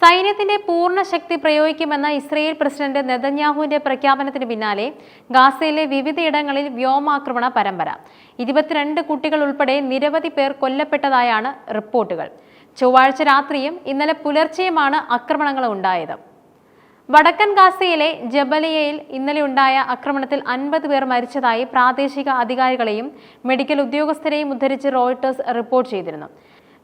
സൈന്യത്തിന്റെ പൂർണ്ണ ശക്തി പ്രയോഗിക്കുമെന്ന Israel president നെതന്യാഹുവിന്റെ പ്രഖ്യാപനത്തിന് പിന്നാലെ ഗാസയിലെ വിവിധയിടങ്ങളിൽ വ്യോമാക്രമണ പരമ്പര. 22 കുട്ടികൾ ഉൾപ്പെടെ നിരവധി പേർ കൊല്ലപ്പെട്ടതായാണ് റിപ്പോർട്ടുകൾ. ചൊവ്വാഴ്ച രാത്രിയും ഇന്നലെ പുലർച്ചെയുമാണ് ആക്രമണങ്ങൾ ഉണ്ടായത്. വടക്കൻ ഗാസയിലെ ജബലിയയിൽ ഇന്നലെ ഉണ്ടായ ആക്രമണത്തിൽ 50 പേർ മരിച്ചതായി പ്രാദേശിക അധികാരികളെയും മെഡിക്കൽ ഉദ്യോഗസ്ഥരെയും ഉദ്ധരിച്ച് റോയിട്ടേഴ്സ് റിപ്പോർട്ട് ചെയ്തിരുന്നു.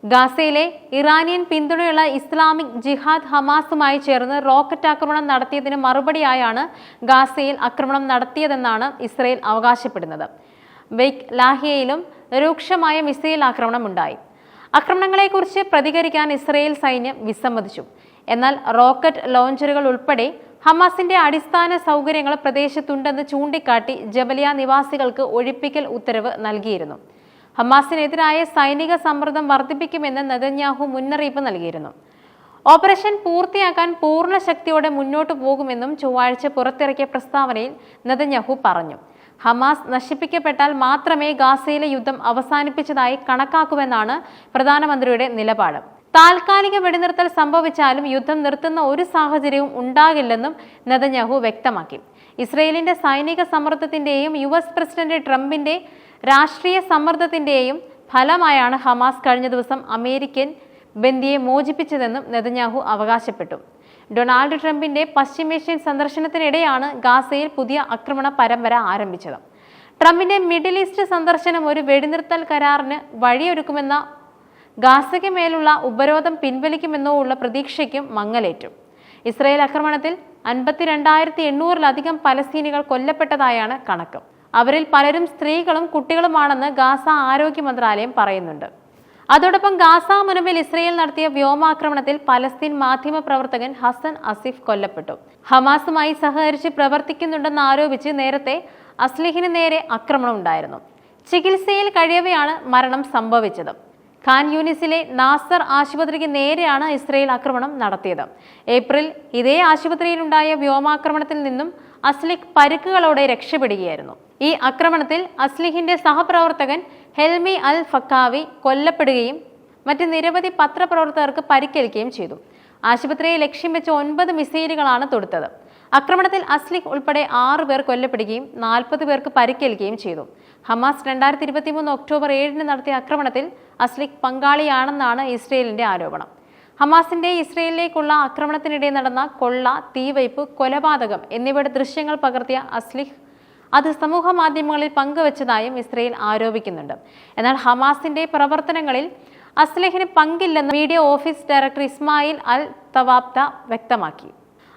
ഗാസയിലെ ഇറാനിയൻ പിന്തുണയുള്ള ഇസ്ലാമിക് ജിഹാദ് ഹമാസുമായി ചേർന്ന് റോക്കറ്റ് ആക്രമണം നടത്തിയതിന് മറുപടിയായാണ് ഗാസയിൽ ആക്രമണം നടത്തിയതെന്നാണ് ഇസ്രയേൽ അവകാശപ്പെടുന്നത്. ബെയ്റ്റ് ലാഹിയയിലും രൂക്ഷമായ മിസൈൽ ആക്രമണം ഉണ്ടായി. ആക്രമണങ്ങളെക്കുറിച്ച് പ്രതികരിക്കാൻ ഇസ്രയേൽ സൈന്യം വിസമ്മതിച്ചു. എന്നാൽ റോക്കറ്റ് ലോഞ്ചറുകൾ ഉൾപ്പെടെ ഹമാസിന്റെ അടിസ്ഥാന സൗകര്യങ്ങൾ പ്രദേശത്തുണ്ടെന്ന് ചൂണ്ടിക്കാട്ടി ജബലിയ നിവാസികൾക്ക് ഒഴിപ്പിക്കൽ ഉത്തരവ് നൽകിയിരുന്നു. ഹമാസിനെതിരായ സൈനിക സമ്മർദ്ദം വർദ്ധിപ്പിക്കുമെന്ന് നെതന്യാഹു മുന്നറിയിപ്പ് നൽകിയിരുന്നു. ഓപ്പറേഷൻ പൂർത്തിയാക്കാൻ പൂർണ്ണ ശക്തിയോടെ മുന്നോട്ടു പോകുമെന്നും ചൊവ്വാഴ്ച പുറത്തിറക്കിയ പ്രസ്താവനയിൽ നെതന്യാഹു പറഞ്ഞു. ഹമാസ് നശിപ്പിക്കപ്പെട്ടാൽ മാത്രമേ ഗാസയിലെ യുദ്ധം അവസാനിപ്പിച്ചതായി കണക്കാക്കുമെന്നാണ് പ്രധാനമന്ത്രിയുടെ നിലപാട്. താൽക്കാലിക വെടിനിർത്തൽ സംഭവിച്ചാലും യുദ്ധം നിർത്തുന്ന ഒരു സാഹചര്യവും ഉണ്ടാകില്ലെന്നും നെതന്യാഹു വ്യക്തമാക്കി. ഇസ്രയേലിന്റെ സൈനിക സമ്മർദ്ദത്തിന്റെയും US പ്രസിഡന്റ് ട്രംപിന്റെ രാഷ്ട്രീയ സമ്മർദ്ദത്തിന്റെയും ഫലമായാണ് ഹമാസ് കഴിഞ്ഞ ദിവസം അമേരിക്കൻ ബന്ദിയെ മോചിപ്പിച്ചതെന്നും നെതന്യാഹു അവകാശപ്പെട്ടു. ഡൊണാൾഡ് ട്രംപിന്റെ പശ്ചിമേഷ്യൻ സന്ദർശനത്തിനിടെയാണ് ഗാസയിൽ പുതിയ ആക്രമണ പരമ്പര ആരംഭിച്ചത്. ട്രംപിന്റെ മിഡിൽ ഈസ്റ്റ് സന്ദർശനം ഒരു വെടിനിർത്തൽ കരാറിന് വഴിയൊരുക്കുമെന്ന ഗാസയ്ക്ക് മേലുള്ള ഉപരോധം പിൻവലിക്കുമെന്നോ ഉള്ള പ്രതീക്ഷയ്ക്കും മങ്ങലേറ്റു. ഇസ്രായേൽ ആക്രമണത്തിൽ 52,800-ലധികം പലസ്തീനികൾ കൊല്ലപ്പെട്ടതായാണ് കണക്ക്. അവരിൽ പലരും സ്ത്രീകളും കുട്ടികളുമാണെന്ന് ഗാസ ആരോഗ്യ മന്ത്രാലയം പറയുന്നുണ്ട്. അതോടൊപ്പം ഗാസ മുനമ്പിൽ ഇസ്രയേൽ നടത്തിയ വ്യോമാക്രമണത്തിൽ പലസ്തീൻ മാധ്യമ പ്രവർത്തകൻ ഹസൻ അസിഫ് കൊല്ലപ്പെട്ടു. ഹമാസുമായി സഹകരിച്ച് പ്രവർത്തിക്കുന്നുണ്ടെന്ന് ആരോപിച്ച് നേരത്തെ അസ്ലിഹിന് നേരെ ആക്രമണം ഉണ്ടായിരുന്നു. ചികിത്സയിൽ കഴിയവെയാണ് മരണം സംഭവിച്ചത്. ഖാൻ യൂനിസിലെ നാസർ ആശുപത്രിക്ക് നേരെയാണ് ഇസ്രയേൽ ആക്രമണം നടത്തിയത്. ഏപ്രിൽ ഇതേ ആശുപത്രിയിലുണ്ടായ വ്യോമാക്രമണത്തിൽ നിന്നും അസ്ലിഹ് പരുക്കുകളോടെ രക്ഷപ്പെടുകയായിരുന്നു. ഈ ആക്രമണത്തിൽ അസ്ലിഹിന്റെ സഹപ്രവർത്തകൻ ഹെൽമി അൽ ഫക്കാവി കൊല്ലപ്പെടുകയും മറ്റ് നിരവധി പത്രപ്രവർത്തകർക്ക് പരിക്കേൽക്കുകയും ചെയ്തു. ആശുപത്രിയെ ലക്ഷ്യം വെച്ച് 9 മിസൈലുകളാണ് തൊടുത്തത്. ആക്രമണത്തിൽ അസ്ലിഹ് ഉൾപ്പെടെ 6 പേർ കൊല്ലപ്പെടുകയും 40 പേർക്ക് പരിക്കേൽക്കുകയും ചെയ്തു. ഹമാസ് 2023 ഒക്ടോബർ 7-ന് നടത്തിയ ആക്രമണത്തിൽ അസ്ലിഹ് പങ്കാളിയാണെന്നാണ് ഇസ്രയേലിന്റെ ആരോപണം. ഹമാസിന്റെ ഇസ്രയേലിലേക്കുള്ള ആക്രമണത്തിനിടെ നടന്ന കൊള്ള, തീവയ്പ്, കൊലപാതകം എന്നിവയുടെ ദൃശ്യങ്ങൾ പകർത്തിയ അസ്ലിഹ് അത് സമൂഹ മാധ്യമങ്ങളിൽ പങ്കുവച്ചതായും ഇസ്രയേൽ ആരോപിക്കുന്നുണ്ട്. എന്നാൽ ഹമാസിന്റെ പ്രവർത്തനങ്ങളിൽ അസ്ലിഹിന് പങ്കില്ലെന്ന് മീഡിയ ഓഫീസ് ഡയറക്ടർ ഇസ്മായിൽ അൽ തവാബ്ത വ്യക്തമാക്കി.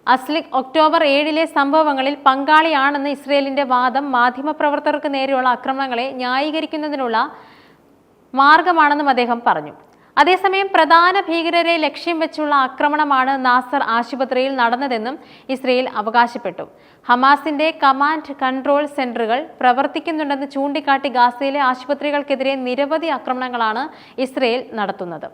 അസ്ലിഹ് ഒക്ടോബർ 7-ലെ സംഭവങ്ങളിൽ പങ്കാളിയാണെന്ന് ഇസ്രയേലിന്റെ വാദം മാധ്യമപ്രവർത്തകർക്ക് നേരെയുള്ള ആക്രമണങ്ങളെ ന്യായീകരിക്കുന്നതിനുള്ള മാർഗമാണെന്നും അദ്ദേഹം പറഞ്ഞു. അതേസമയം പ്രധാന ഭീകരരെ ലക്ഷ്യം വെച്ചുള്ള ആക്രമണമാണ് നാസർ ആശുപത്രിയിൽ നടന്നതെന്നും ഇസ്രയേൽ അവകാശപ്പെട്ടു. ഹമാസിന്റെ കമാൻഡ് കൺട്രോൾ സെന്ററുകൾ പ്രവർത്തിക്കുന്നുണ്ടെന്ന് ചൂണ്ടിക്കാട്ടി ഗാസയിലെ ആശുപത്രികൾക്കെതിരെ നിരവധി ആക്രമണങ്ങളാണ് ഇസ്രയേൽ നടത്തുന്നത്.